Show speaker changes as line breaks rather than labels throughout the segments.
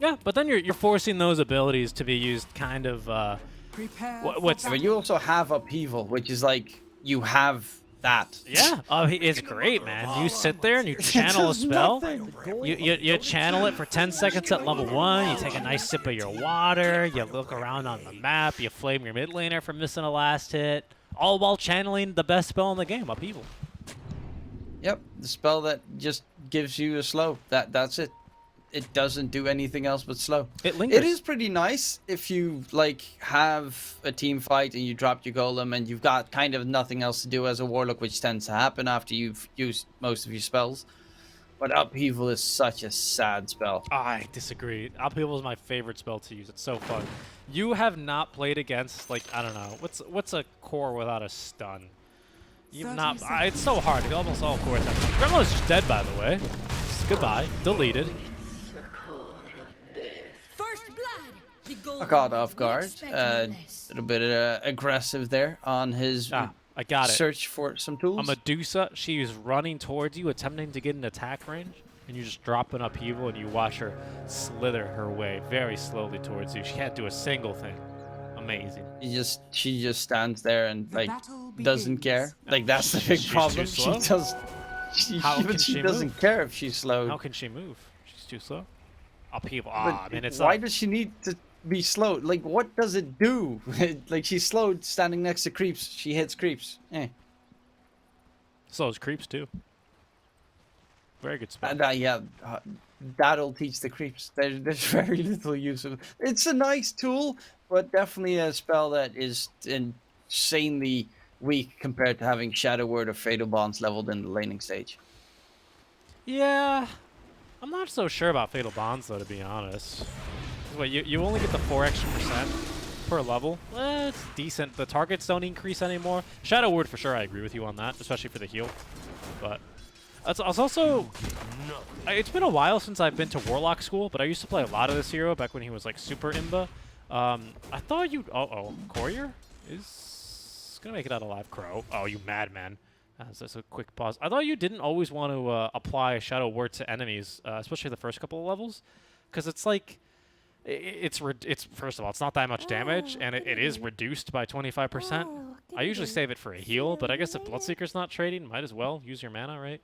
Yeah, but then you're forcing those abilities to be used kind of what's
But you also have upheaval, which is like you have that.
yeah, it's great, man. You sit there and you
It
channel a
does
spell.
nothing.
You channel it for 10 seconds at level 1. You take a nice sip of your water. You look around on the map. You flame your mid laner for missing a last hit, all while channeling the best spell in the game, Upheaval.
Yep, the spell that just gives you a slow. That's it. It doesn't do anything else but slow.
It lingers.
It is pretty nice if you like have a team fight and you drop your golem and you've got kind of nothing else to do as a warlock, which tends to happen after you've used most of your spells. But upheaval is such a sad spell.
I disagree. Upheaval is my favorite spell to use. It's so fun. You have not played against, like, I don't know, what's a core without a stun? You've not. It's so hard. Almost all cores have. Gremlo's just dead, by the way. Goodbye. Deleted.
I caught off guard. A little bit aggressive there on his
I got it.
search for some tools.
A Medusa, she is running towards you, attempting to get an attack range, and you just drop an upheaval and you watch her slither her way very slowly towards you. She can't do a single thing. Amazing.
She just stands there and like doesn't care. Like that's the big
She's
problem.
too slow.
She doesn't care if she's slow.
How can she move? She's too slow. Upheaval.
But
I mean, it's
why
not.
does she need to be slow? Like what does it do? Like she's slowed standing next to creeps. She hits creeps.
Slows creeps too. Very good spell.
That'll teach the creeps. There's very little use of it. It's a nice tool, but definitely a spell that is insanely weak compared to having Shadow Word or Fatal Bonds leveled in the laning stage.
Yeah, I'm not so sure about Fatal Bonds though, to be honest. Wait, you only get the 4 extra percent per level. It's decent. The targets don't increase anymore. Shadow Word for sure. I agree with you on that, especially for the heal. But I was also. It's been a while since I've been to Warlock school, but I used to play a lot of this hero back when he was like super imba. I thought you. Courier is gonna make it out alive. Crow. Oh, you madman. That's a quick pause. I thought you didn't always want to apply Shadow Word to enemies, especially the first couple of levels, because it's like. It's first of all, it's not that much damage, and it is reduced by 25%. I usually save it for a heal, but I guess if Bloodseeker's not trading, might as well use your mana, right?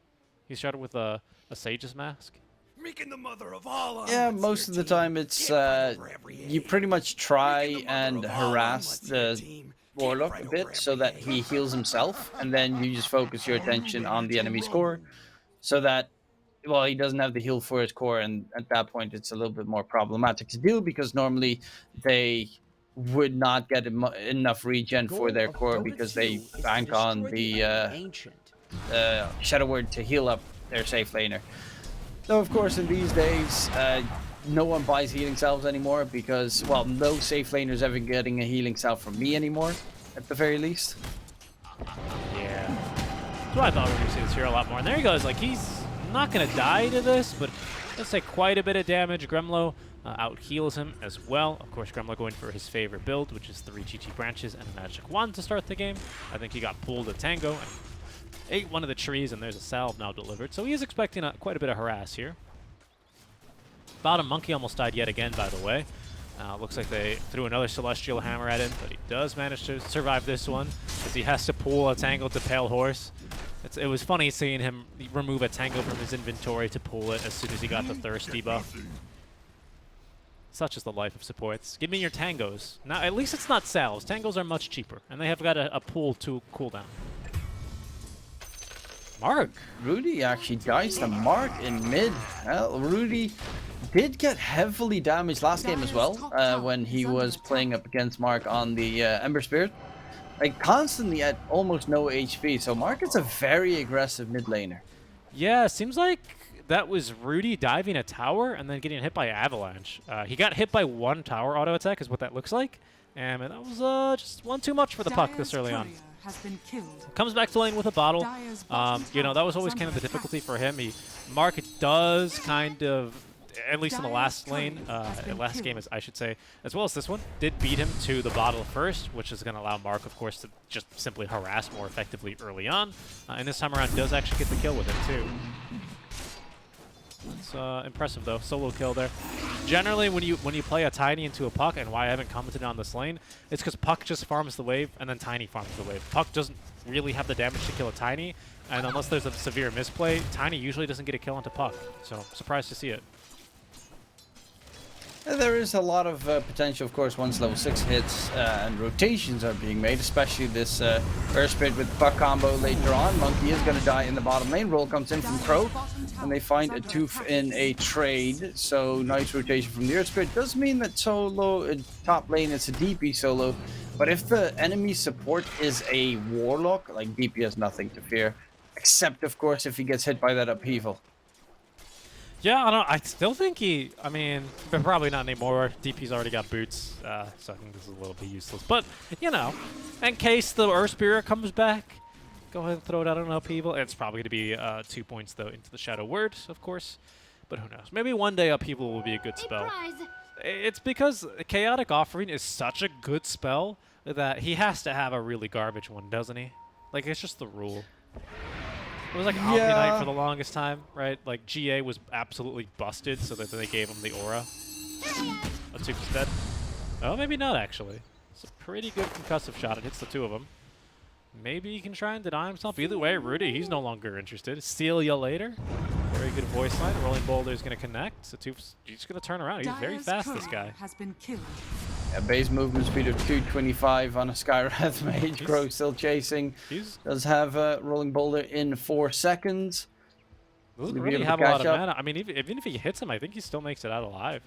He's started with a Sage's Mask.
Yeah, most of the time it's you pretty much try and harass the Warlock a bit so that he heals himself, and then you just focus your attention on the enemy's core, so that. Well, he doesn't have the heal for his core, and at that point, it's a little bit more problematic to do because normally they would not get enough regen for their core because they bank on the Shadow Word to heal up their safe laner. So, of course, in these days, no one buys healing salves anymore because, well, no safe laner's ever getting a healing salve from me anymore, at the very least.
Yeah. That's what I thought we were going to see this hero a lot more. And there he goes. Like, he's not going to die to this, but let's say quite a bit of damage. Gremlo out heals him as well. Of course, Gremlo going for his favorite build, which is 3 GT branches and a magic wand to start the game. I think he got pulled a tango and ate one of the trees, and there's a salve now delivered. So he is expecting quite a bit of harass here. Bottom monkey almost died yet again, by the way. Looks like they threw another celestial hammer at him, but he does manage to survive this one as he has to pull a tangle to Pale Horse. It was funny seeing him remove a tango from his inventory to pull it as soon as he got the thirst debuff. Such is the life of supports. Give me your tangos. Now, at least it's not salves. Tangos are much cheaper, and they have got a pull to cooldown. Mark.
Rudy actually dies to Mark in mid. Well, Rudy did get heavily damaged last game as well when he was playing up against Mark on the Ember Spirit. Like, constantly at almost no HP, so Mark is a very aggressive mid laner.
Yeah, seems like that was Rudy diving a tower and then getting hit by Avalanche. He got hit by one tower auto attack is what that looks like, and that was just one too much for the puck this early on. Comes back to lane with a bottle. You know, that was always kind of the difficulty for him. Mark does kind of, at least in the last lane, last game, I should say, as well as this one, did beat him to the bottle first, which is going to allow Mark, of course, to just simply harass more effectively early on. And this time around does actually get the kill with it, too. It's impressive, though. Solo kill there. Generally, when you play a Tiny into a Puck, and why I haven't commented on this lane, it's because Puck just farms the wave, and then Tiny farms the wave. Puck doesn't really have the damage to kill a Tiny, and unless there's a severe misplay, Tiny usually doesn't get a kill onto Puck. So, surprised to see it.
There is a lot of potential, of course, once level 6 hits and rotations are being made, especially this Earth Spirit with Puck combo later on. Monkey is going to die in the bottom lane. Roll comes in from Crow, and they find a tooth in a trade. So nice rotation from the Earth Spirit. Does mean that solo, top lane, it's a DP solo. But if the enemy support is a Warlock, like DP has nothing to fear. Except, of course, if he gets hit by that upheaval.
Yeah, I still think I mean, but probably not anymore. DP's already got boots, so I think this is a little bit useless. But, you know, in case the Earth Spirit comes back, go ahead and throw it out on Upheaval. It's probably going to be 2 points, though, into the Shadow Word, of course. But who knows? Maybe one day Upheaval will be a good spell. It's because Chaotic Offering is such a good spell that he has to have a really garbage one, doesn't he? Like, it's just the rule. It was like Omni Knight for the longest time, right? Like, GA was absolutely busted, so that they gave him the Aura. Let's see if he's dead. Oh, maybe not, actually. It's a pretty good concussive shot. It hits the two of them. Maybe he can try and deny himself. Either way, Rudy, he's no longer interested. Steal ya later. Very good voice line. Rolling Boulder is going to connect. Satuf's just going to turn around. He's very fast, this guy.
Has been killed.
Yeah, base movement speed of 225 on a Skywrath Mage. Crow still chasing. Does have a Rolling Boulder in 4 seconds.
Doesn't really have a lot of mana. I mean, even if he hits him, I think he still makes it out alive.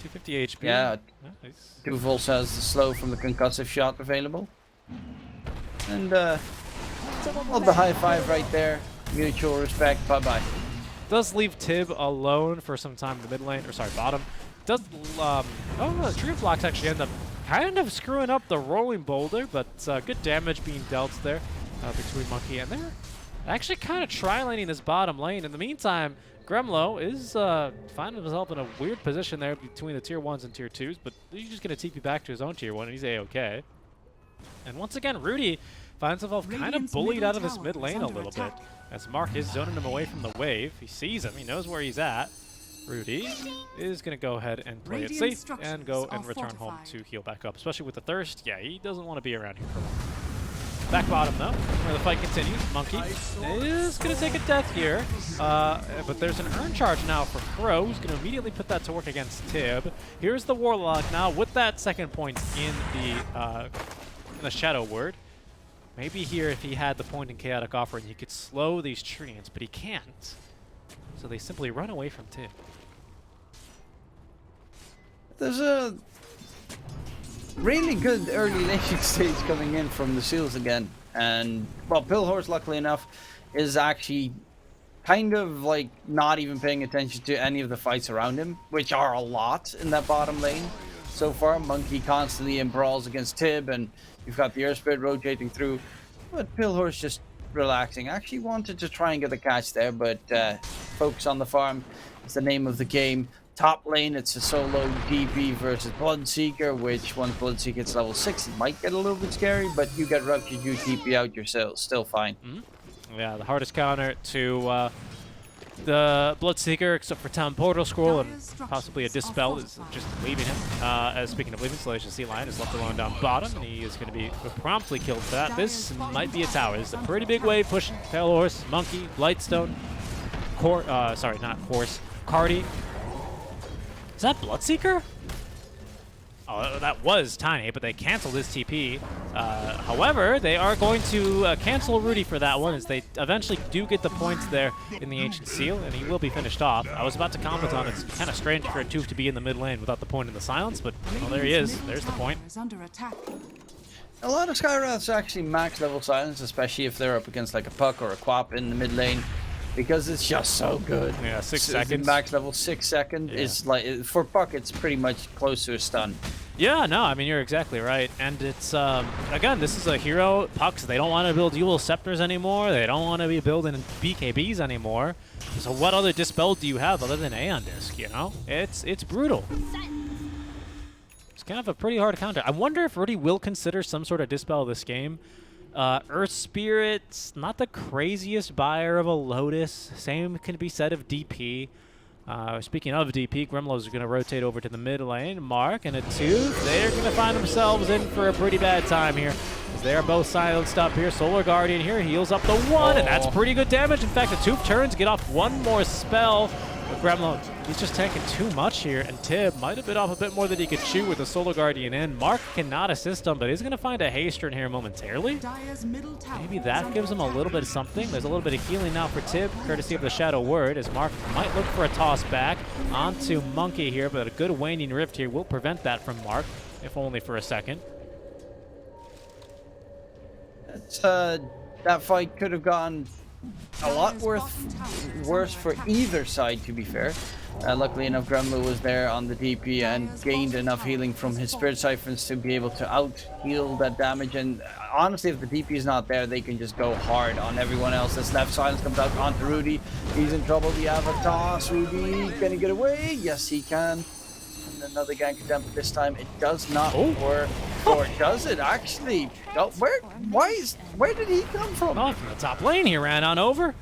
250 HP.
Yeah.
Nice.
Tooth also has the slow from the concussive shot available. And the high five right there. Mutual respect. Bye-bye.
Does leave Tib alone for some time in the mid lane, or sorry, bottom. Does Tree of Blocks actually end up kind of screwing up the Rolling Boulder, but good damage being dealt there between Monkey and they're actually kind of tri-laning this bottom lane. In the meantime, Gremlo is finding himself in a weird position there between the tier 1s and tier 2s, but he's just going to TP back to his own tier 1 and he's a-okay. And once again, Rudy finds himself kind of bullied out of this mid lane a little bit. As Mark is zoning him away from the wave. He sees him. He knows where he's at. Rudy is going to go ahead and play it safe and go and return home to heal back up. Especially with the thirst. Yeah, he doesn't want to be around here for long. Back bottom, though, where the fight continues. Monkey is going to take a death here. But there's an Urn Charge now for Crow, who's going to immediately put that to work against Tib. Here's the Warlock now with that second point in the Shadow Word. Maybe here, if he had the point in Chaotic Offering, he could slow these treants, but he can't. So they simply run away from Tib.
There's a really good early lane stage coming in from the Seals again. And, well, Pillhorse, luckily enough, is actually kind of, like, not even paying attention to any of the fights around him, which are a lot in that bottom lane. So far, Monkey constantly in brawls against Tib, and you've got the Earth Spirit rotating through. But Pillhorse just relaxing. Actually wanted to try and get a catch there, but focus on the farm is the name of the game. Top lane, it's a solo DP versus Bloodseeker, which once Bloodseeker hits level 6, it might get a little bit scary, but you get ruptured, you TP out yourself, still fine.
Yeah, the hardest counter to the Bloodseeker, except for Town Portal Scroll and possibly a Dispel, is just leaving him. As speaking of leaving, Salacious Sea Lion is left alone down bottom, and he is going to be promptly killed for that. This might be a tower. This is a pretty big wave pushing Pale Horse, Monkey, Lightstone, sorry, not Horse, Cardi. Is that Bloodseeker? Oh, that was Tiny, but they canceled his TP. However, they are going to cancel Rudy for that one, as they eventually do get the points there in the Ancient Seal, and he will be finished off. I was about to comment on it's kind of strange for a Tooth to be in the mid lane without the point in the silence, but well, there he is. There's the point.
A lot of Skywraths actually max level silence, especially if they're up against like a Puck or a Quap in the mid lane. Because it's just so good.
Yeah, 6 seconds.
Max level 6 seconds is like, for Puck, it's pretty much close to a stun.
Yeah, no, I mean, you're exactly right. And it's, again, this is a hero. Pucks, they don't want to build Dual Scepters anymore. They don't want to be building BKBs anymore. So what other Dispel do you have other than Aeon Disc, you know? It's brutal. It's kind of a pretty hard counter. I wonder if Rudy will consider some sort of Dispel this game. Earth Spirit's not the craziest buyer of a Lotus. Same can be said of DP. Speaking of DP, Grimlow's going to rotate over to the mid lane. Mark and a Tooth, they're going to find themselves in for a pretty bad time here. As they're both silenced up here. Solar Guardian here heals up the one, and that's pretty good damage. In fact, the Tooth turns, get off one more spell. But Gremlow, he's just tanking too much here, and Tib might have bit off a bit more than he could chew with the Solar Guardian in. Mark cannot assist him, but he's going to find a haster in here momentarily. Maybe that gives him a little bit of something. There's a little bit of healing now for Tib, courtesy of the Shadow Word, as Mark might look for a toss back onto Monkey here, but a good Waning Rift here will prevent that from Mark, if only for a second.
That fight could have gone a lot worse for either side, to be fair. Luckily enough, Gremlow was there on the DP and gained enough healing from his Spirit Siphons to be able to out-heal that damage. And honestly, if the DP is not there, they can just go hard on everyone else that's left. Silence comes out onto Rudy. He's in trouble. We have a toss. Rudy, can he get away? Yes, he can. And another gank attempt, but this time it does not work. Or does it actually? Oh, where did he come from?
Oh, from the top lane, he ran on over.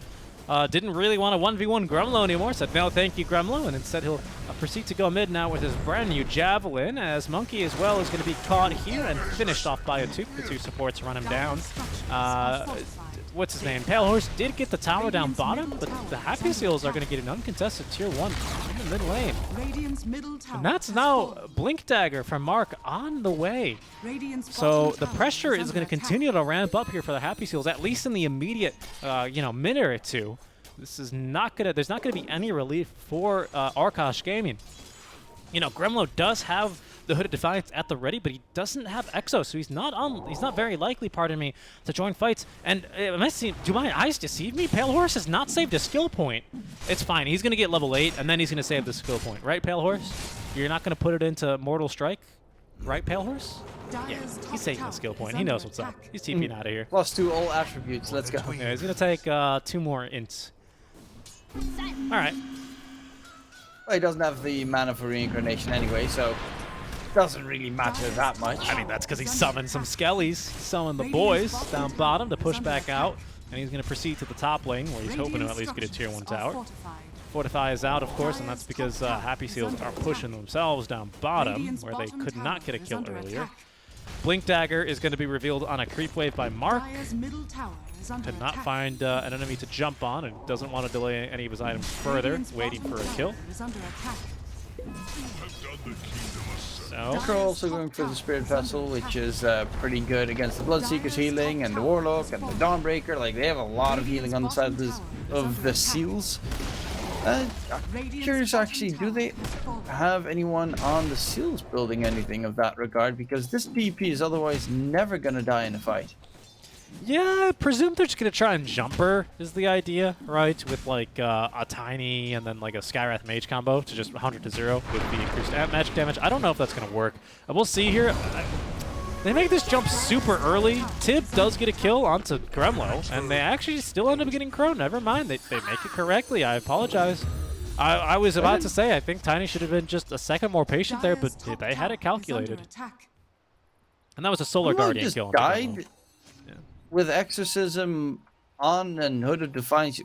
Didn't really want to 1v1 Gremlow anymore, said no thank you Gremlow, and instead he'll proceed to go mid now with his brand new Javelin, as Monkey as well is going to be caught here and finished off by a Tooth. The two supports run him down. What's his name? Pale Horse did get the tower down bottom, but the Happy Seals are going to get an uncontested tier 1 in the mid lane. And that's now Blink Dagger from Mark on the way. So the pressure is going to continue to ramp up here for the Happy Seals, at least in the immediate, minute or two. This is not going to, there's not going to be any relief for Arkosh Gaming. You know, Gremlow does have the Hooded Defiance at the ready, but he doesn't have Exo, so he's not very likely, pardon me, to join fights. And do my eyes deceive me? Pale Horse has not saved a skill point. It's fine. He's going to get level 8, and then he's going to save the skill point. Right, Pale Horse? You're not going to put it into Mortal Strike? Right, Pale Horse? Yeah, he's saving the skill point. He knows what's up. He's TPing out of here.
+2 all attributes. Let's go.
Yeah, he's going to take 2 more ints. All right.
Well, he doesn't have the mana for reincarnation anyway, so doesn't really matter that much.
I mean, that's because he summoned some skellies, summoned the boys down bottom to push back out, and he's going to proceed to the top lane, where he's hoping to at least get a tier 1 tower. Fortify is out, of course, and that's because Happy Seals are pushing themselves down bottom, where they could not get a kill earlier. Blink Dagger is going to be revealed on a creep wave by Mark. Could not find an enemy to jump on, and doesn't want to delay any of his items further, waiting for a kill.
They're also going for the Spirit Vessel, which is pretty good against the Bloodseeker's healing and the Warlock and the Dawnbreaker. Like, they have a lot of healing on the side of the Seals. I'm curious, actually, do they have anyone on the Seals building anything of that regard? Because this DP is otherwise never going to die in a fight.
Yeah, I presume they're just going to try and jumper is the idea, right? With like a Tiny and then like a Skywrath Mage combo to just 100 to 0 with the increased magic damage. I don't know if that's going to work. We'll see here. They make this jump super early. Tib does get a kill onto Gremlow, and they actually still end up getting Crow. Never mind, they make it correctly. I apologize. I was about to say, I think Tiny should have been just a second more patient there, but they had it calculated. And that was a Solar Guardian kill.
Died with Exorcism on and Hooded Defiance.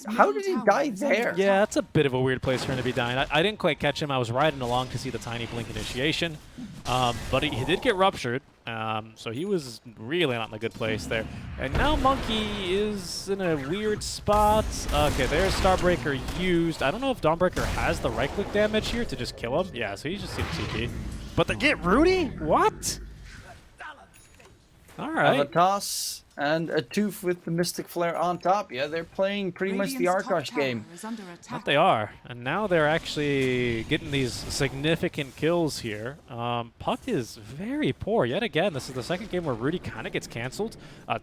How did he die there?
Yeah, that's a bit of a weird place for him to be dying. I didn't quite catch him. I was riding along to see the Tiny Blink initiation. But he did get ruptured. So he was really not in a good place there. And now Monkey is in a weird spot. Okay, there's Starbreaker used. I don't know if Dawnbreaker has the right-click damage here to just kill him. Yeah, so he's just in TP. But they get Rudy? What? All right.
Have a toss and a Tooth with the Mystic Flare on top. Yeah, they're playing pretty much the Arkosh game.
That they are. And now they're actually getting these significant kills here. Puck is very poor. Yet again, this is the second game where Rudy kind of gets canceled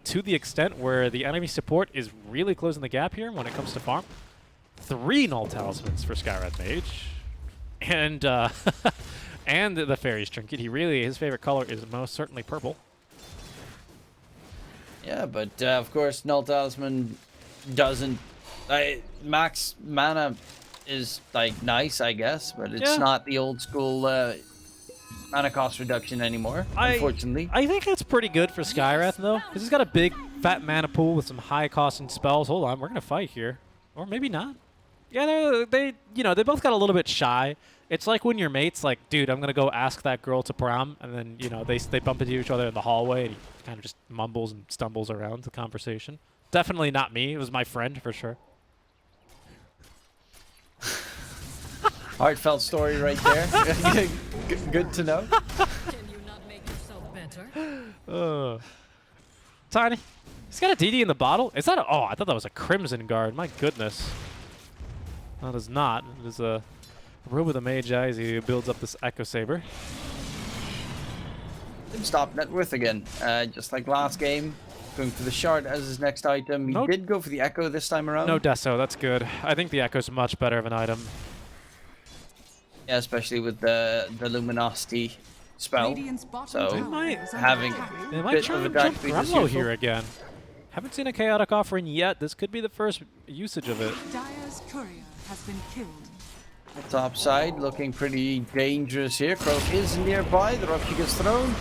to the extent where the enemy support is really closing the gap here when it comes to farm. 3 Null Talismans for Skywrath Mage. And, and the Fairy's Trinket. His favorite color is most certainly purple.
Yeah, but of course, Null Talisman doesn't. Max mana is like nice, I guess, but it's not the old school mana cost reduction anymore. Unfortunately,
I think that's pretty good for Skywrath though, because he's got a big fat mana pool with some high costing spells. Hold on, we're gonna fight here, or maybe not. Yeah, they both got a little bit shy. It's like when your mate's like, dude, I'm gonna go ask that girl to prom, and then they bump into each other in the hallway, and he kind of just mumbles and stumbles around the conversation. Definitely not me. It was my friend for sure.
Heartfelt story right there. Good to know.
Can you not make yourself better?
Tiny. He's got a DD in the bottle. Is that a... Oh, I thought that was a Crimson Guard. My goodness. That is not. It is a Robe with a Mage Eyes. He builds up this Echo Saber.
Stop net worth again. Just like last game. Going for the shard as his next item. He did go for the Echo this time around.
No Deso. That's good. I think the Echo's much better of an item.
Yeah, especially with the Luminosity spell. So having
They
a
might
bit
try
of a
and
dark
jump
beat is
Gremlo
useful.
here again. Haven't seen a Chaotic Offering yet. This could be the first usage of it.
Dire's courier has been killed.
The top side looking pretty dangerous here. Croak is nearby. The Rupture gets thrown.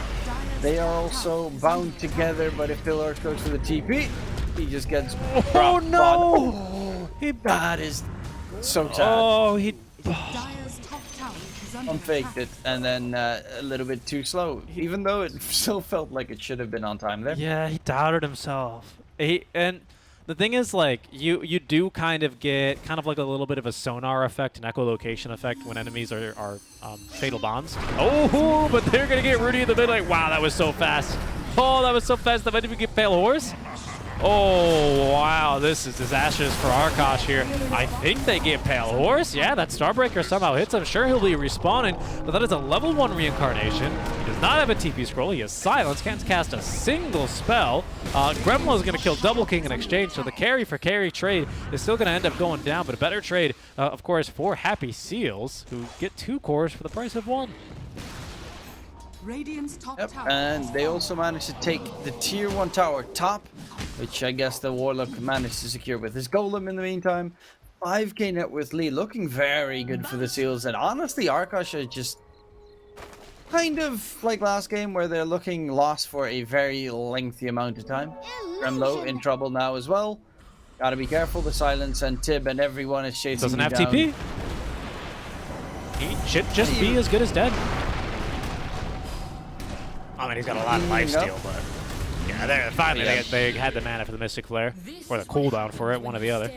They are also bound together, but if Pillar goes for the TP, he just gets dropped.
No!
That is so sad.
Oh, he...
Dire's top tower is under
Unfaked it, and then a little bit too slow, even though it still felt like it should have been on time there.
Yeah, he doubted himself. And the thing is, like, you do kind of get kind of like a little bit of a sonar effect, an echolocation effect when enemies are fatal bonds. Oh, but they're gonna get Rudy in the mid lane. Wow, that was so fast. Oh, that was so fast. That might even get Pale Horse. Oh, wow, this is disastrous for Arkosh here. I think they get Pale Horse. Yeah, that Starbreaker somehow hits him. Sure, he'll be respawning, but that is a level 1 reincarnation. He does not have a TP scroll. He has silence, can't cast a single spell. Gremlo is going to kill Double King in exchange, so the carry for carry trade is still going to end up going down, but a better trade, of course, for Happy Seals, who get 2 cores for the price of 1.
Radiant's top
Yep,
tower.
and they also managed to take the tier 1 tower top, which I guess the Warlock managed to secure with his Golem in the meantime. 5k net worth lead, looking very good for the Seals, and honestly, Arkosh are just kind of like last game where they're looking lost for a very lengthy amount of time. Gremlo in trouble now as well. Gotta be careful, the Silence and Tib and everyone is chasing
Doesn't
me
have
down.
TP. He should just be as good as dead. I mean, he's got a lot of lifesteal, but yeah, finally they had the mana for the Mystic Flare, or the cooldown for it, one or the other.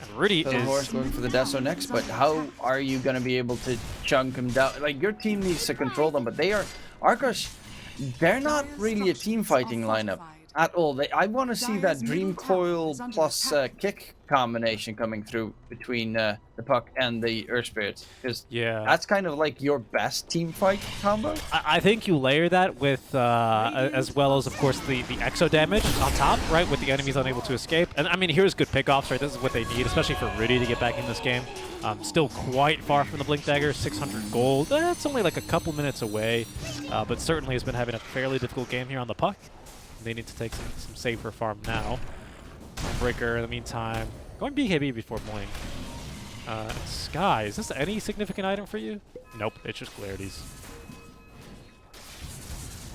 And Rudy
The horse
is...
going for the Deso next, but how are you going to be able to chunk him down? Like, your team needs to control them, but they are... Arkosh, they're not really a team fighting lineup at all. I want to see that Dream Coil plus kick combination coming through between the Puck and the Earth Spirit, because that's kind of like your best team fight combo.
I think you layer that with, as well as, of course, the exo damage on top, right, with the enemies unable to escape. And, I mean, here's good pickoffs, right? This is what they need, especially for Rudy to get back in this game. Still quite far from the Blink Dagger, 600 gold. That's only like a couple minutes away, but certainly has been having a fairly difficult game here on the Puck. They need to take some safer farm now. Breaker, in the meantime, going BKB before Blink. Sky, is this any significant item for you? Nope, it's just Clarities.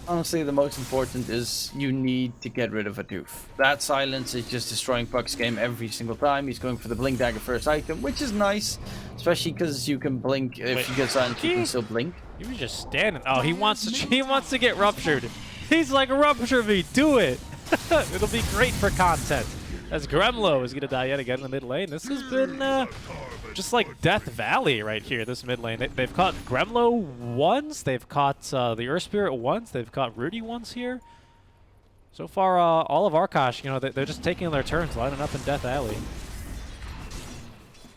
Honestly, the most important is you need to get rid of a doof. That Silence is just destroying Puck's game every single time. He's going for the Blink Dagger first item, which is nice, especially because you can blink. If you get Silence, you can still blink.
He was just standing. Oh, he wants to get ruptured. He's like, rupture me, do it. It'll be great for content. As Gremlo is gonna die yet again in the mid lane. This has been just like Death Valley right here, this mid lane. They've caught Gremlo once, they've caught the Earth Spirit once, they've caught Rudy once here. So far, all of Arkosh, you know, they're just taking their turns, lining up in Death Alley.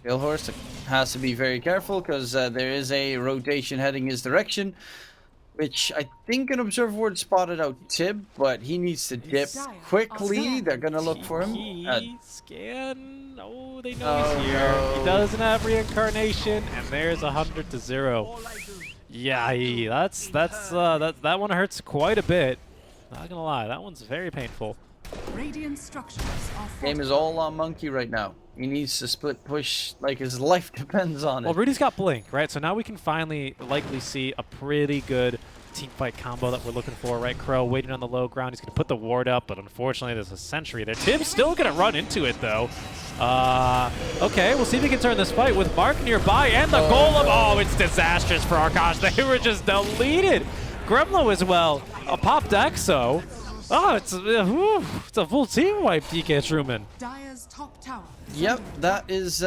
Horse has to be very careful because there is a rotation heading his direction, which I think an observer ward spotted out Tib, but he needs to dip quickly. They're gonna look for him.
Scan. Oh, they know he's here. No. He doesn't have reincarnation, and there's 100-0. Yeah, that one hurts quite a bit. Not gonna lie, that one's very painful.
Radiant structures are
Game is all on Monkey right now. He needs to split push like his life depends on it.
Well, Rudy's got Blink, right? So now we can finally likely see a pretty good team fight combo that we're looking for, right? Crow waiting on the low ground. He's going to put the ward up, but unfortunately there's a sentry there. Tim's still going to run into it, though. Okay, we'll see if he can turn this fight with Mark nearby and the golem. Oh, it's disastrous for Arkosh. They were just deleted. Gremlo as well. Popped Exo. Oh, it's a full team wipe, DK Truman.
Dire's top tower.
Yep, that is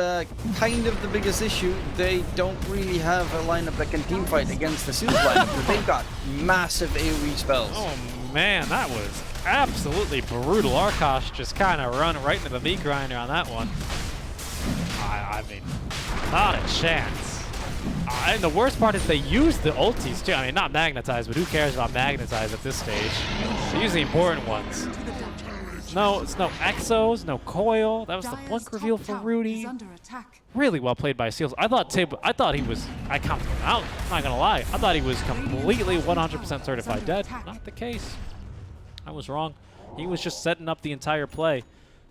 kind of the biggest issue. They don't really have a lineup that can teamfight against the Seals lineup, but they've got massive AoE spells.
Oh man, that was absolutely brutal. Arkosh just kind of run right into the meat grinder on that one. I mean, not a chance. And the worst part is they use the ultis too. I mean, not magnetize, but who cares about magnetize at this stage? They use the important ones. No, it's no exos, no coil. That was the blink reveal for Rudy. Really well played by Seals. I thought he was. I counted him out. I'm not gonna lie. I thought he was completely 100% certified dead. Not the case. I was wrong. He was just setting up the entire play,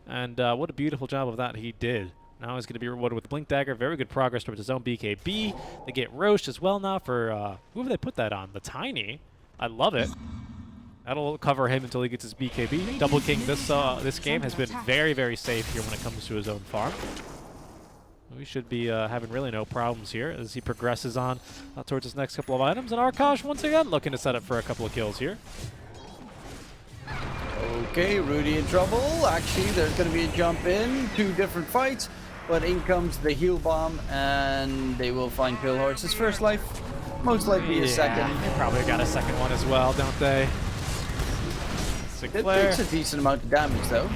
and what a beautiful job of that he did. Now he's going to be rewarded with the Blink Dagger. Very good progress towards his own BKB. They get roached as well now for, who have they put that on? The Tiny. I love it. That'll cover him until he gets his BKB. Double King this game has been very, very safe here when it comes to his own farm. We should be having really no problems here as he progresses on towards his next couple of items. And Arkosh, once again, looking to set up for a couple of kills here.
Okay, Rudy in trouble. Actually, there's going to be a jump in. 2 different fights. But in comes the heal bomb, and they will find Pale Horse's first life. Most likely a second.
They probably got a second one as well, don't they?
It takes a decent amount of damage, though.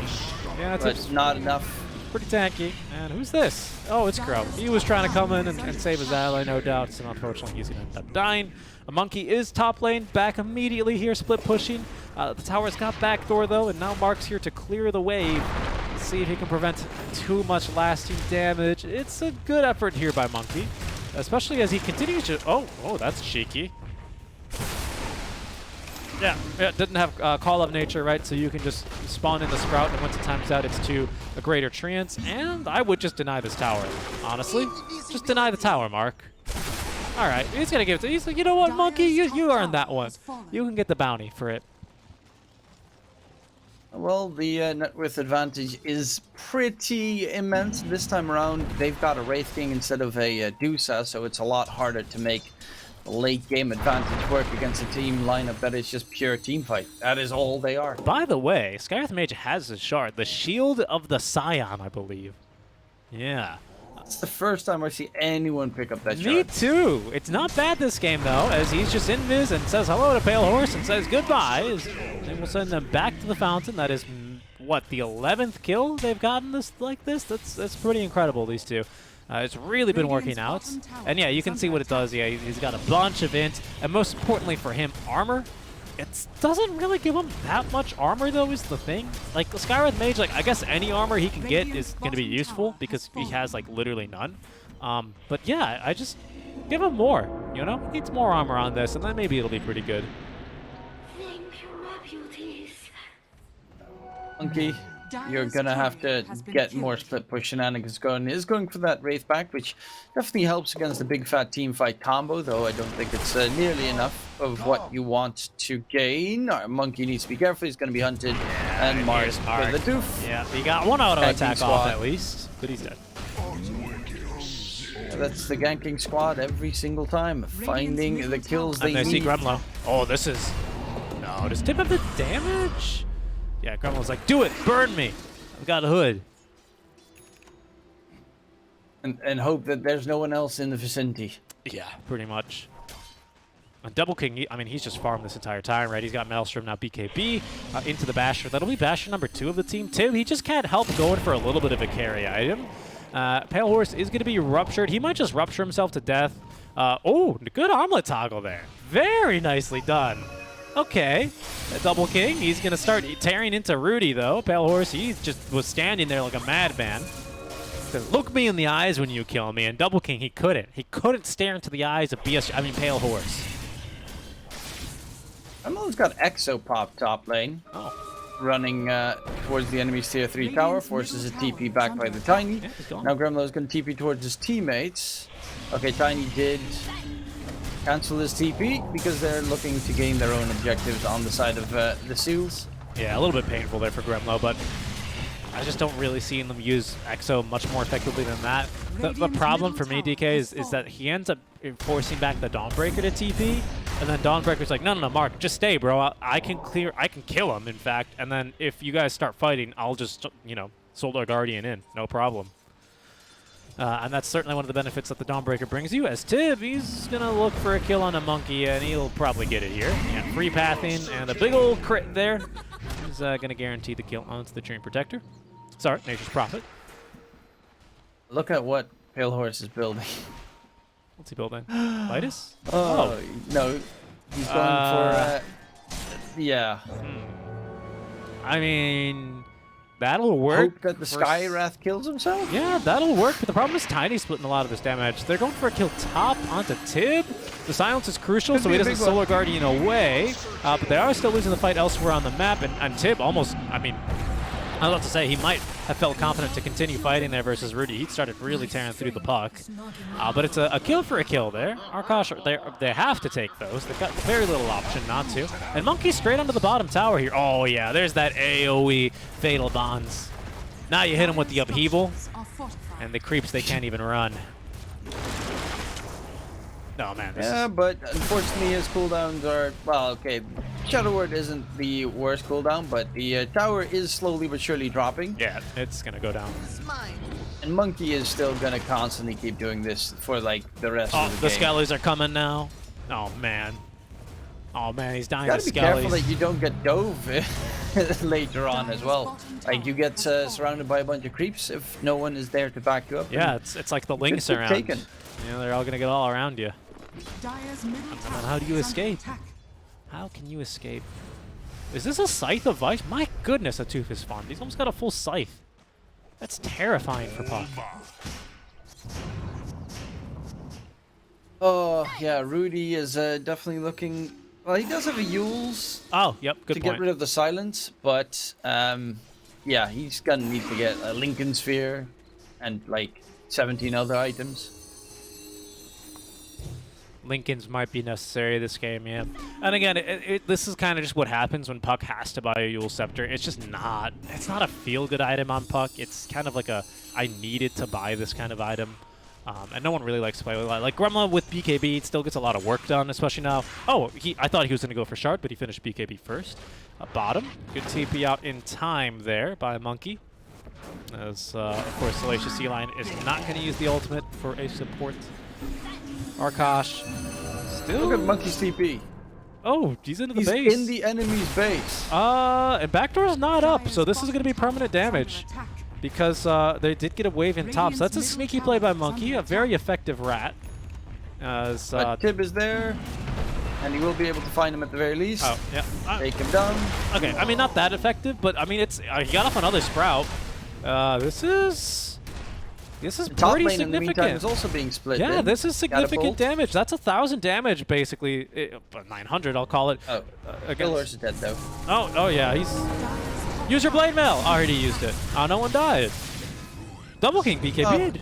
Yeah,
but not enough.
Pretty tanky. And who's this? Oh, it's Crow. He was trying to come in and save his ally, no doubt. So unfortunately, he's going to end up dying. A Monkey is top lane, back immediately here, split pushing. The tower's got backdoor, though, and now Mark's here to clear the wave. See if he can prevent too much lasting damage. It's a good effort here by Monkey, especially as he continues to... Oh, that's cheeky. Yeah, it didn't have Call of Nature, right? So you can just spawn in the Sprout, and once it times out, it's to a greater treants. And I would just deny this tower, honestly. Just deny the tower, Mark. All right, he's going to give it to... He's like, you know what, Monkey? You earned that one. You can get the bounty for it.
Well, the net worth advantage is pretty immense this time around. They've got a Wraith King instead of a Dusa, so it's a lot harder to make the late game advantage work against a team lineup that is just pure team fight. That is all they are.
By the way, Skywrath Mage has his shard, the Shield of the Scion, I believe. Yeah.
It's the first time I see anyone pick up that shard.
Me too. It's not bad this game, though, as he's just invis and says hello to Pale Horse and says goodbyes. And we'll send them back to the fountain. That is, what, the 11th kill they've gotten this like this? That's pretty incredible, these two. It's really been working out. And yeah, you can see what it does. Yeah, he's got a bunch of int. And most importantly for him, armor. It doesn't really give him that much armor, though, is the thing. Like, the Skywrath Mage, like, I guess any armor he can get is going to be useful because he has, like, literally none. But yeah, I just give him more, you know? He needs more armor on this, and then maybe it'll be pretty good.
Monkey, you're going to have to get more split push shenanigans going. Is going for that Wraith back, which definitely helps against the big fat team fight combo, though I don't think it's nearly enough of what you want to gain. Monkey needs to be careful. He's going to be hunted. Yeah, and Mars with the doof.
Yeah, he got one auto attack off at least, but he's dead.
That's the ganking squad every single time, finding the kills they need.
And they see Gremlo. Oh, this is... No, does Tip have the damage? Yeah, Gremlo's like, do it, burn me. I've got a hood.
And hope that there's no one else in the vicinity.
Yeah, pretty much. And Double King, I mean, he's just farmed this entire time, right? He's got Maelstrom, now BKB, into the Basher. That'll be Basher number 2 of the team. Tim, he just can't help going for a little bit of a carry item. Pale Horse is going to be ruptured. He might just rupture himself to death. Oh, good armlet toggle there. Very nicely done. Okay, Double King, he's going to start tearing into Rudy, though. Pale Horse, he just was standing there like a madman. Says, look me in the eyes when you kill me. And Double King, he couldn't. He couldn't stare into the eyes of Pale Horse.
Gremlo's got Exo pop top lane.
Oh.
Running towards the enemy's tier 3 tower, forces a TP back by the Tiny.
Yeah,
now Gremlo's going to TP towards his teammates. Okay, Tiny did cancel his TP because they're looking to gain their own objectives on the side of the Seals.
Yeah, a little bit painful there for Gremlo, but I just don't really see them use EXO much more effectively than that. The problem for me, DK, is that he ends up forcing back the Dawnbreaker to TP, and then Dawnbreaker's like, no, Mark, just stay, bro. I can kill him, in fact, and then if you guys start fighting, I'll just, Solar Guardian in, no problem. And that's certainly one of the benefits that the Dawnbreaker brings you. As Tib, he's going to look for a kill on a Monkey, and he'll probably get it here. Yeah, free pathing and a big old crit there. He's going to guarantee the kill onto the Dream Protector. Sorry, Nature's Prophet.
Look at what Pale Horse is building.
What's he building? Midas?
Oh, no. He's going for... yeah.
I mean... That'll work.
Hope that the Sky Wrath kills himself?
Yeah, that'll work, but the problem is Tiny's splitting a lot of his damage. They're going for a kill top onto Tib. The silence is crucial, so he doesn't Solar Guardian away, but they are still losing the fight elsewhere on the map, and Tib almost, I was about to say, he might have felt confident to continue fighting there versus Rudy. He started really tearing through the puck. But it's a kill for a kill there. Arkosh, they have to take those. They've got very little option not to. And Monkey straight onto the bottom tower here. Oh, yeah, there's that AoE Fatal Bonds. Now you hit him with the upheaval. And the creeps, they can't even run. Oh, man.
Yeah, but unfortunately his cooldowns are, well, okay. Shadow Word isn't the worst cooldown, but the tower is slowly but surely dropping.
Yeah, it's going to go down.
And Monkey is still going to constantly keep doing this for, like, the rest of the game.
The Skellies are coming now. Oh, man. Oh, man, he's dying to Skellies.
You gotta be careful that you don't get dove later on as well. Like, you get surrounded by a bunch of creeps if no one is there to back you up.
Yeah, it's like the links around.
Taken.
They're all going to get all around you. And then how do you escape? How can you escape? Is this a Scythe of Vice? My goodness, a Tooth is farmed. He's almost got a full Scythe. That's terrifying for Puck.
Oh, yeah, Rudy is definitely looking... Well, he does have a Yules.
Oh, yep, good
to
point.
Get rid of the silence, but yeah, he's gonna need to get a Lincoln Sphere and like 17 other items.
Lincolns might be necessary this game, yeah. And again, this is kind of just what happens when Puck has to buy a Yule Scepter. It's just not, it's not a feel-good item on Puck. It's kind of like a, I needed to buy this kind of item. And no one really likes to play with it. Like Gremlin with BKB still gets a lot of work done, especially now. Oh, I thought he was going to go for Shard, but he finished BKB first. Bottom, good TP out in time there by Monkey. As, of course, Salacious Sea Lion is not going to use the ultimate for a support. Arkosh still...
Look at Monkey's TP.
Oh, he's into the base.
He's in the enemy's base.
And backdoor's not up, so this is going to be permanent damage. Because they did get a wave in top, so that's a sneaky play by Monkey, a very effective rat.
But Tib is there, and he will be able to find him at the very least.
Oh, yeah.
Take him down.
Okay, I mean, not that effective, but I mean, it's he got off another Sprout. This is
Top
pretty
lane in the meantime
significant.
is also being split.
Yeah, this is significant
Catapult.
damage. That's 1,000 damage, basically. 900, I'll call it.
Oh, Killhorse is dead though.
Oh yeah, he's... Use your Blade Mail! Already used it. Oh, no one died. Double King BKB'd.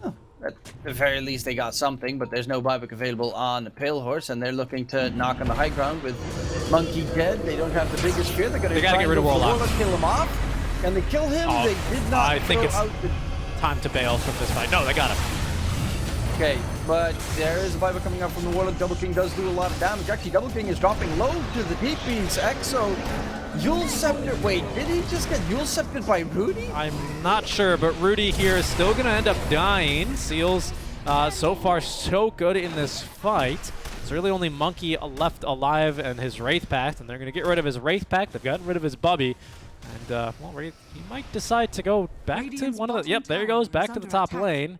Oh, at the very least they got something, but there's no buyback available on Pale Horse, and they're looking to knock on the high ground with Monkey dead. They don't have the biggest fear. They're going to
get rid of Warlock.
Kill him off. Can they kill him?
Oh,
They did not.
I think it's
out the...
time to bail from this fight. No, they got him.
Okay, but there is a buyback coming out from the Warlock. Double King does do a lot of damage. Actually, Double King is dropping low to the DP's Exo. Yule Scepter. Wait, did he just get Yule Sceptered by Rudy?
I'm not sure, but Rudy here is still going to end up dying. Seals, so far, so good in this fight. It's really only Monkey left alive and his Wraith Pact, and they're going to get rid of his Wraith Pact. They've gotten rid of his Bubby. And, well, he might decide to go back to one of the... Yep, there he goes, back to the top lane.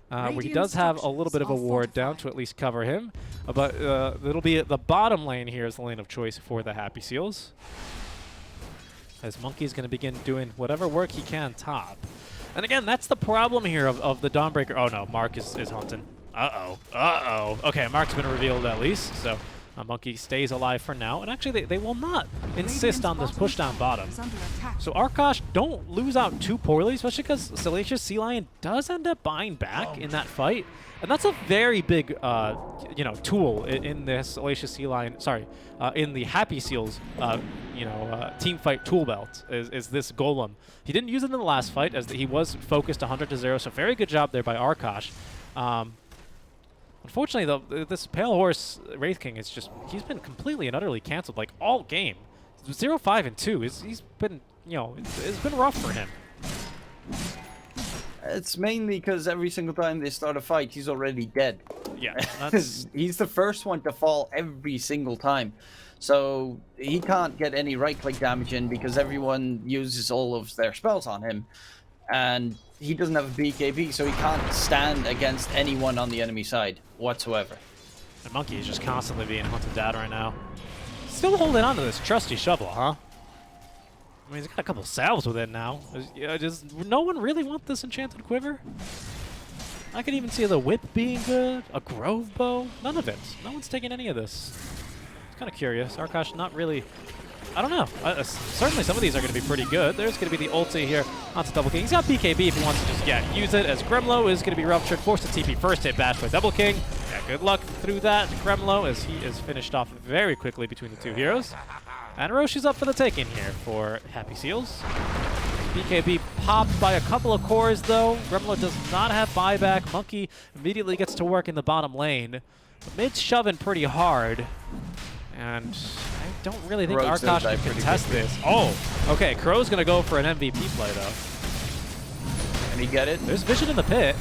Where he does have a little bit of a ward down to at least cover him. But it'll be the bottom lane here is the lane of choice for the Happy Seals. As Monkey's going to begin doing whatever work he can top. And again, that's the problem here of the Dawnbreaker. Oh no, Mark is hunting. Uh-oh. Okay, Mark's been revealed at least. So Monkey stays alive for now, and actually they will not insist on this push down bottom. So Arkosh don't lose out too poorly, especially because Salacious Sea Lion does end up buying back in that fight. And that's a very big, you know, tool in this Salacious Sea Lion, sorry, in the Happy Seals, you know, team fight tool belt is this Golem. He didn't use it in the last fight as he was focused 100-0, so very good job there by Arkosh. Unfortunately, though, this Pale Horse Wraith King is just, he's been completely and utterly canceled, like, all game. 0-5-2. He's been, you know, it's been rough for him.
It's mainly because every single time they start a fight, he's already dead.
Yeah, that's...
He's the first one to fall every single time. So he can't get any right-click damage in because everyone uses all of their spells on him. And he doesn't have a BKB, so he can't stand against anyone on the enemy side whatsoever.
The Monkey is just constantly being hunted down right now. Still holding on to this trusty shovel, huh? I mean, he's got a couple salves with it now. Does no one really want this enchanted quiver? I could even see the whip being good, a grove bow. None of it. No one's taking any of this. It's kind of curious. Arkosh not really... I don't know. Certainly some of these are going to be pretty good. There's going to be the ulti here onto Double King. He's got BKB if he wants to just, yeah, use it, as Gremlo is going to be ruptured, forced to TP first hit bash by Double King. Yeah, good luck through that, Gremlo, as he is finished off very quickly between the two heroes. And Roshi's up for the taking here for Happy Seals. BKB popped by a couple of cores, though. Gremlo does not have buyback. Monkey immediately gets to work in the bottom lane. The mid's shoving pretty hard. And I don't really think Arkosh can contest this. Oh, okay. Crow's going to go for an MVP play, though.
Can he get it?
There's vision in the pit.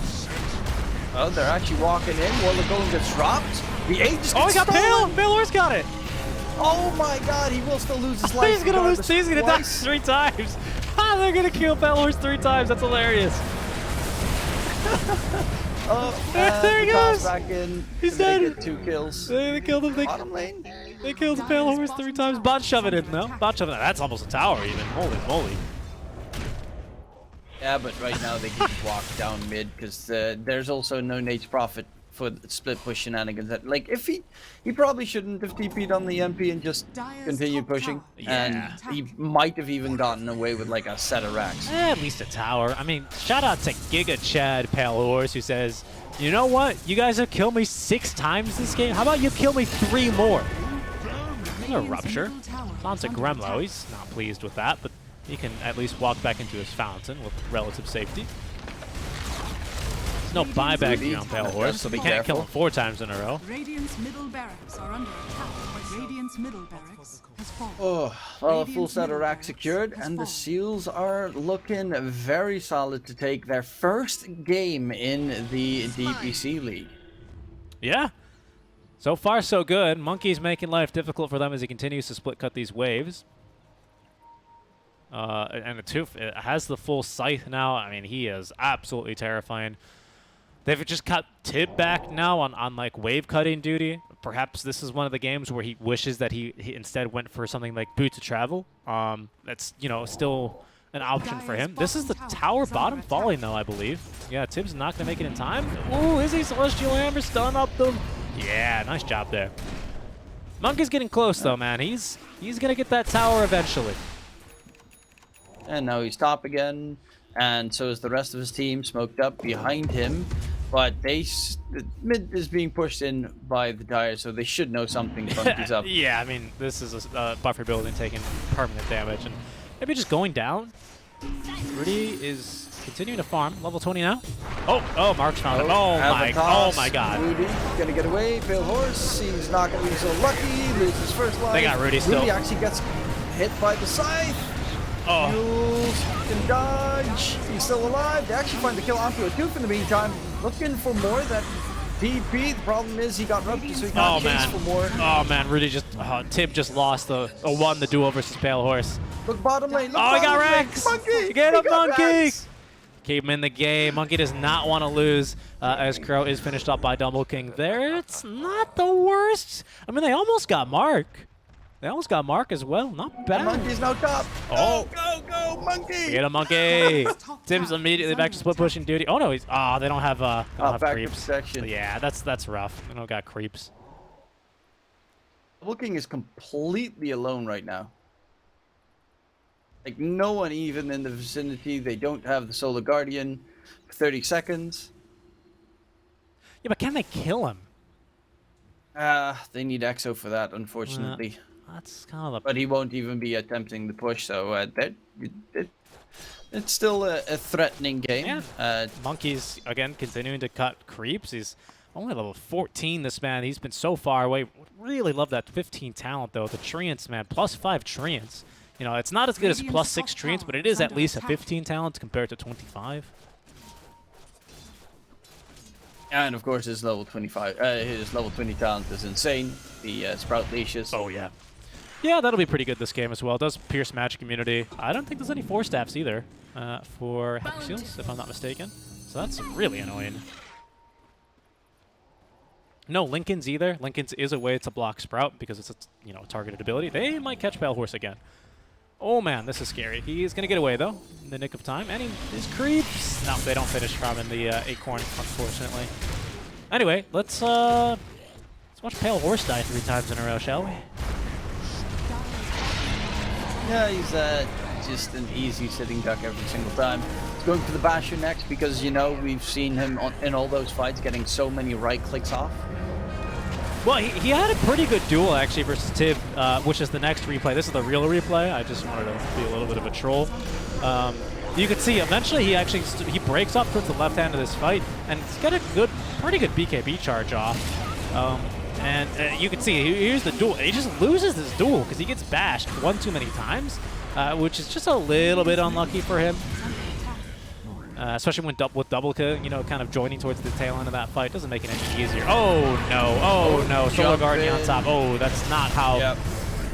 Oh, they're actually walking in. While the golem gets dropped. The A just
gets he got Pale! Pale Horse got it!
Oh my god, he will still lose his life.
He's going to lose. He's going to die 3 times. Ah, they're going to kill Pale Horse 3 times. That's hilarious.
There
he goes.
Back in.
He's dead.
Get 2 kills.
They killed him.
Bottom lane.
They killed the Pale Horse 3 times. Bot shove it in, though. Bot shove it. That's almost a tower, even. Holy moly.
Yeah, but right now they can just walk down mid because there's also no Nate's Prophet for the split push shenanigans. That, like, if he probably shouldn't have TP'd on the MP and just continued pushing.
Yeah.
And he might have even gotten away with like a set of racks.
At least a tower. I mean, shout out to Giga Chad Pale Horse, who says, you know what? You guys have killed me 6 times this game. How about you kill me 3 more? A rupture. On to Gremlo. He's not pleased with that, but he can at least walk back into his fountain with relative safety. There's no buyback here on Pale Horse, so they can't kill him 4 times in a row.
Radiant's middle barracks are under attack. Radiant's middle barracks has fallen.
Oh, well, a full set of racks secured, and the Seals are looking very solid to take their first game in the DPC League.
Yeah. So far, so good. Monkey's making life difficult for them as he continues to split cut these waves. And the Tooth has the full scythe now. I mean, he is absolutely terrifying. They've just cut Tib back now on like wave cutting duty. Perhaps this is one of the games where he wishes that he instead went for something like Boot to Travel. That's, you know, still an option for him. This is the tower bottom falling, though, I believe. Yeah, Tib's not going to make it in time. Ooh, is he? Celestial Hammer stun up them. Yeah, nice job there. Monkey's getting close, though, man. He's going to get that tower eventually.
And now he's top again, and so is the rest of his team, smoked up behind him. But the mid is being pushed in by the Dire, so they should know something funky's up.
Yeah, I mean, this is a buffer building taking permanent damage, and maybe just going down. Rudy is continuing to farm, level 20 now. Oh, Mark's found him. Oh my God.
Rudy gonna get away. Pale Horse, he's not gonna be so lucky. Loses first line.
They got Rudy still.
Rudy actually gets hit by the scythe.
Oh.
Mules can dodge. He's still alive. They actually find the kill onto a Tooth in the meantime. Looking for more. That DP. The problem is he got ruptured, so he can't chase for more.
Oh man, Rudy just Tib just lost won the duel versus Pale Horse.
Look bottom lane. Look
he got Rex.
Monkey.
Get him, Monkey. Keep him in the game. Monkey does not want to lose as Crow is finished up by Double King there. It's not the worst. I mean, they almost got Mark. They almost got Mark as well. Not bad.
Monkey's now top.
Oh.
Go, Monkey.
Get a Monkey. Tim's immediately back to split pushing duty. Oh, no. They don't have, creeps.
Protection.
Yeah, that's rough. They don't got creeps.
Double King is completely alone right now. Like, no one even in the vicinity. They don't have the Solar Guardian for 30 seconds.
Yeah, but can they kill him?
They need Exo for that, unfortunately.
That's kind of the...
But he won't even be attempting the push, so it's still a threatening game.
Yeah. Monkey's, again, continuing to cut creeps. He's only level 14, this man. He's been so far away. Really love that 15 talent, though. The Treants, man. +5 Treants. You know, it's not as good as +6 Treants, but it is at least a 15 talent compared to 25.
And of course, his level 25, his level 20 talent is insane. The Sprout Leashes.
Oh yeah, yeah, that'll be pretty good this game as well. It does pierce magic immunity. I don't think there's any 4-staffs either for Hexials, if I'm not mistaken. So that's really annoying. No Lincolns either. Lincolns is a way to block Sprout because it's a targeted ability. They might catch Pale Horse again. Oh man, this is scary. He's gonna get away though, in the nick of time. And his creeps. No, they don't finish from in the Acorn, unfortunately. Anyway, let's watch Pale Horse die 3 times in a row, shall we?
Yeah, he's just an easy sitting duck every single time. He's going for the Basher next because, you know, we've seen him in all those fights getting so many right clicks off.
Well, he had a pretty good duel, actually, versus Tib, which is the next replay. This is the real replay. I just wanted to be a little bit of a troll. You can see, eventually, he breaks off towards the left hand of this fight, and he's got a pretty good BKB charge off. And you can see, here's the duel. He just loses this duel because he gets bashed one too many times, which is just a little bit unlucky for him. Especially when with double kill, you know, kind of joining towards the tail end of that fight doesn't make it any easier. Oh no, Solar Guardian on top. Oh, that's not how. Yep.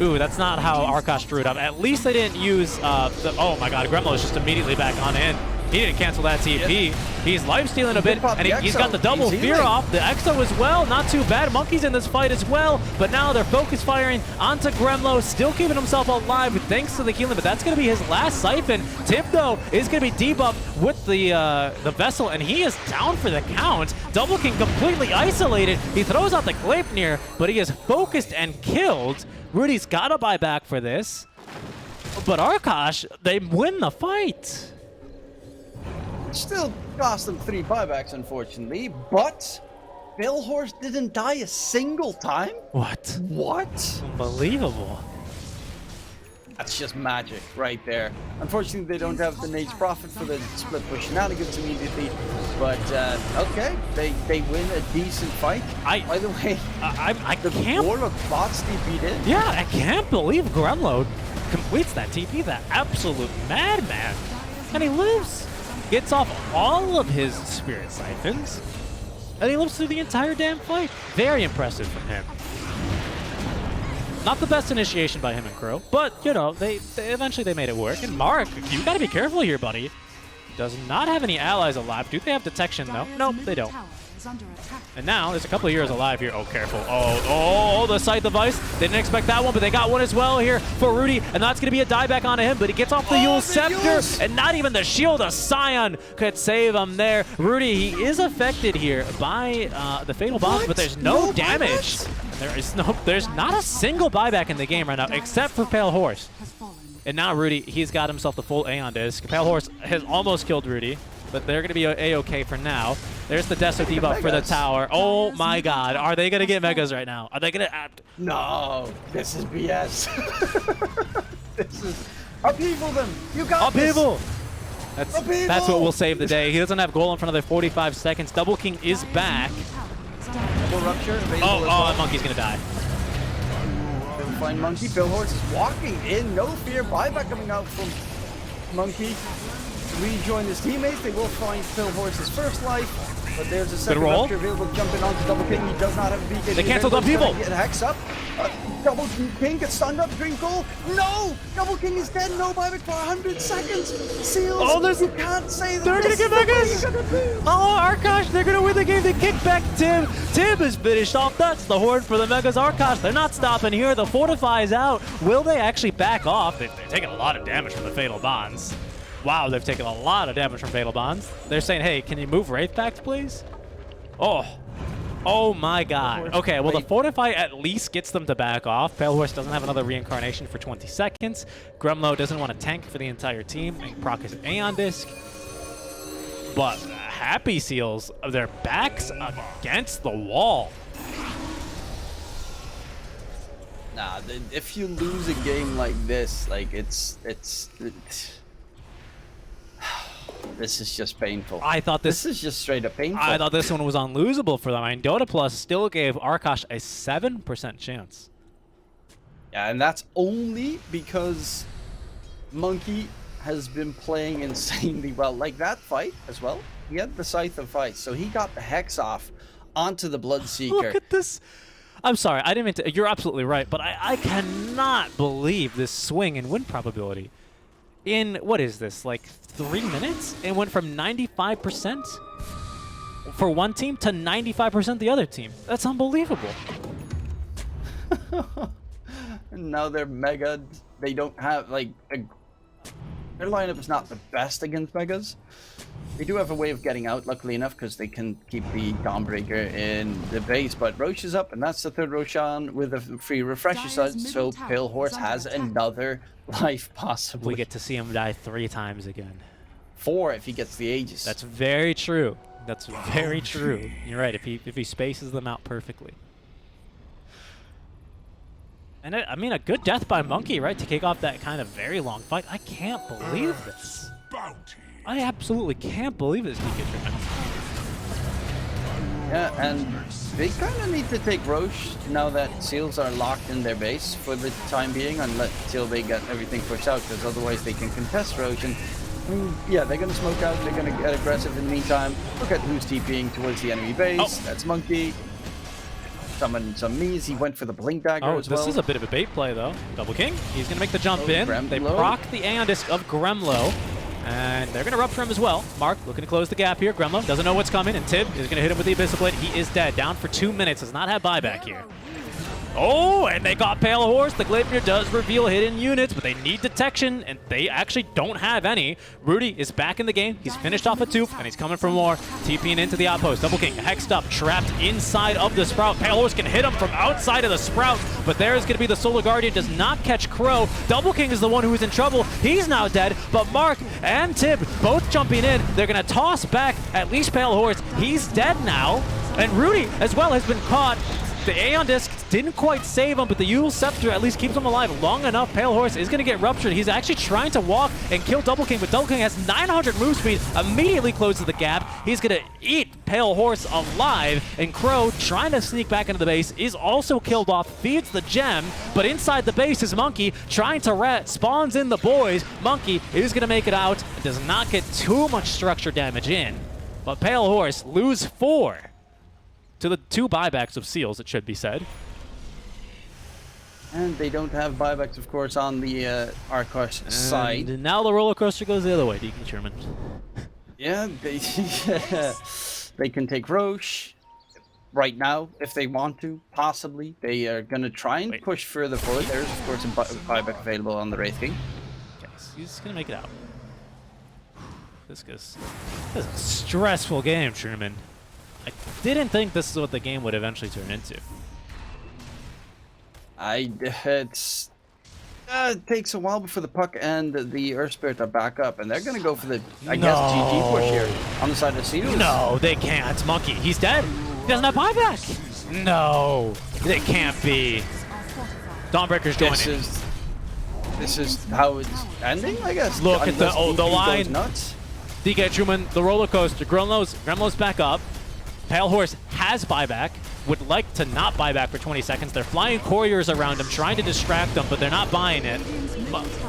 Ooh, that's not how Arkosh drew it up. At least they didn't use oh my god, Gremlo is just immediately back on in. He didn't cancel that TP. Yep. He's life-stealing a bit, and he's got the double fear off. The Exo as well, not too bad. Monkey's in this fight as well, but now they're focus firing onto Gremlo, still keeping himself alive thanks to the healing, but that's going to be his last siphon. Tib, though, is going to be debuffed with the Vessel, and he is down for the count. Double King completely isolated. He throws out the Gleipnir, but he is focused and killed. Rudy's got to buy back for this, but Arkosh, they win the fight.
Still cost them 3 buybacks, unfortunately, but Pale Horse didn't die a single time?
What?
What?
Unbelievable.
That's just magic right there. Unfortunately, they don't have the Nate's Prophet for the split push shenanigans immediately, but okay, they win a decent fight. By the way,
I
the
can't...
Warlock bots TP'd in.
Yeah, I can't believe Gremlo completes that TP, that absolute madman. And he lives. Gets off all of his Spirit Siphons, and he lives through the entire damn fight. Very impressive from him. Not the best initiation by him and Crow, but, you know, they eventually they made it work. And Mark, you gotta be careful here, buddy. Does not have any allies alive. Do they have detection, though? Nope, they don't. And now, there's a couple of heroes alive here. Oh, careful. Oh, the sight device. They didn't expect that one, but they got one as well here for Rudy. And that's going to be a dieback onto him, but he gets off the Yule Scepter. And not even the Shield of Scion could save him there. Rudy, he is affected here by the Fatal Bombs, but there's no damage. There's not a single buyback in the game right now, except for Pale Horse. And now Rudy, he's got himself the full Aeon Disc. Pale Horse has almost killed Rudy, but they're going to be A-okay for now. There's the Deso debuff for the tower. Oh my god, are they going to get Megas right now? Are they going to...
No, this is BS. This is... Upheaval them! You got
Upheaval! That's what will save the day. He doesn't have goal in for another 45 seconds. Double King is back.
Double Rupture.
Oh, Monkey's going to die.
Find Monkey. Pale Horse is walking in. No fear. Buyback coming out from Monkey. Rejoin his teammates. They will find Pale Horse's first life. But there's a second Rupture available to jump in onto Double King. He does not have a BKB.
They canceled Upheaval.
Get Hex up. Double King gets stunned up. Green goal. No! Double King is dead. No buyback for 100 seconds. Seals. Oh, you can't say that.
They're going to get Megas. Oh, Arkosh, they're going to win the game. They kick back Tim. Tim is finished off. That's the horde for the Megas. Arkosh, they're not stopping here. The Fortify is out. Will they actually back off? They've taken a lot of damage from the Fatal Bonds. Wow, they've taken a lot of damage from Fatal Bonds. They're saying, hey, can you move Wraith back, please? Oh, Oh my god. Okay, well, the
Wait.
Fortify at least gets them to back off. Pale Horse doesn't have another reincarnation for 20 seconds. Gremlo doesn't want to tank for the entire team and proc his Aeon Disc. But Happy Seals, their backs against the wall.
Nah, if you lose a game like this, like it's this is just painful.
I thought
This is just straight up painful.
I thought this one was unlosable for them. I mean, Dota Plus still gave Arkosh a 7% chance.
Yeah, and that's only because Monkey has been playing insanely well. Like that fight as well. He had the Scythe of Fight, so he got the Hex off onto the Bloodseeker.
Look at this. I'm sorry, I didn't mean to. You're absolutely right, but I cannot believe this swing in win probability. In, what is this, like 3 minutes? It went from 95% for one team to 95% the other team. That's unbelievable.
And now they're mega. They don't have, like, their lineup is not the best against megas. They do have a way of getting out, luckily enough, because they can keep the Dawnbreaker in the base. But Roche is up, and that's the third Roshan with a free refresher side. So Pale Horse has another life, possibly.
We get to see him die 3 times again.
4 if he gets the Aegis.
That's very true. That's very true. You're right, if he spaces them out perfectly. And I mean, a good death by Monkey, right, to kick off that kind of very long fight. I can't believe this. I absolutely can't believe this DK treatment.
Yeah, and they kind of need to take Roche now that Seals are locked in their base for the time being, until they get everything pushed out, because otherwise they can contest Roche. And I mean, yeah, they're going to smoke out, they're going to get aggressive in the meantime. Look at who's TPing towards the enemy base. Oh. That's Monkey. Summoned some Mies. He went for the Blink Dagger as well.
This is a bit of a bait play, though. Double King. He's going to make the jump in.
Gremlo.
They proc the Aeon Disc of Gremlo. And they're going to rupture him as well. Mark looking to close the gap here. Gremlo doesn't know what's coming, and Tib is going to hit him with the Abyssal Blade. He is dead. Down for 2 minutes. Does not have buyback here. Oh, and they got Pale Horse. The Gleipnir does reveal hidden units, but they need detection, and they actually don't have any. Rudy is back in the game. He's finished off a tooth, and he's coming for more. TPing into the outpost. Double King hexed up, trapped inside of the Sprout. Pale Horse can hit him from outside of the Sprout, but there is going to be the Solar Guardian. Does not catch Crow. Double King is the one who is in trouble. He's now dead, but Mark and Tib both jumping in. They're going to toss back at least Pale Horse. He's dead now, and Rudy as well has been caught. The Aeon Disc didn't quite save him, but the Yule Scepter at least keeps him alive long enough. Pale Horse is going to get ruptured. He's actually trying to walk and kill Double King, but Double King has 900 move speed, immediately closes the gap. He's going to eat Pale Horse alive, and Crow, trying to sneak back into the base, is also killed off, feeds the gem, but inside the base is Monkey, trying to rat, spawns in the boys. Monkey is going to make it out, and does not get too much structure damage in, but Pale Horse lose 4. To the 2 buybacks of Seals, it should be said.
And they don't have buybacks, of course, on the Arkosh side.
And now the roller coaster goes the other way, DK Sherman.
Yeah, they can take Roche right now if they want to, possibly. They are going to try and push further forward. There's, of course, a buyback available on the Wraith King.
Okay, so he's going to make it out. This is a stressful game, Sherman. I didn't think this is what the game would eventually turn into.
It takes a while before the Puck and the Earth Spirit are back up, and they're going to go for the, I guess, GG push here on the side of Seals.
No, they can't. Monkey, he's dead. He doesn't have buyback. No, they can't be. Dawnbreaker's joining.
This is how it's ending, I guess.
Look at the line.
Nuts.
DK Truman, the roller coaster. Gremlo's back up. Pale Horse has buyback, would like to not buy back for 20 seconds. They're flying couriers around him, trying to distract them, but they're not buying it.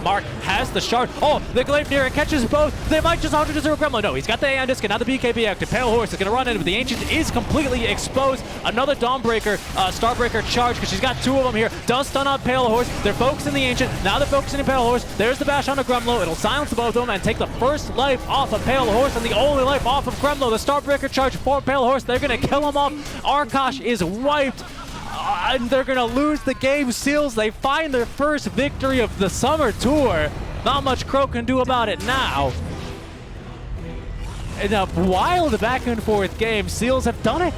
Mark has the shard. Oh, the Gleipnir catches both. They might just 100-0 Gremlo. No, he's got the Aeon Disc, and now the BKB active. Pale Horse is going to run in, but the Ancient is completely exposed. Another Dawnbreaker, Starbreaker charge, because she's got 2 of them here. Does stun out Pale Horse. They're focusing the Ancient. Now they're focusing on Pale Horse. There's the bash on the Gremlo. It'll silence both of them and take the first life off of Pale Horse and the only life off of Gremlo. The Starbreaker charge for Pale Horse. They're going to kill him off. Arkosh is wiped. And they're going to lose the game. Seals, they find their first victory of the summer tour. Not much Crow can do about it now. In a wild back and forth game, Seals have done it.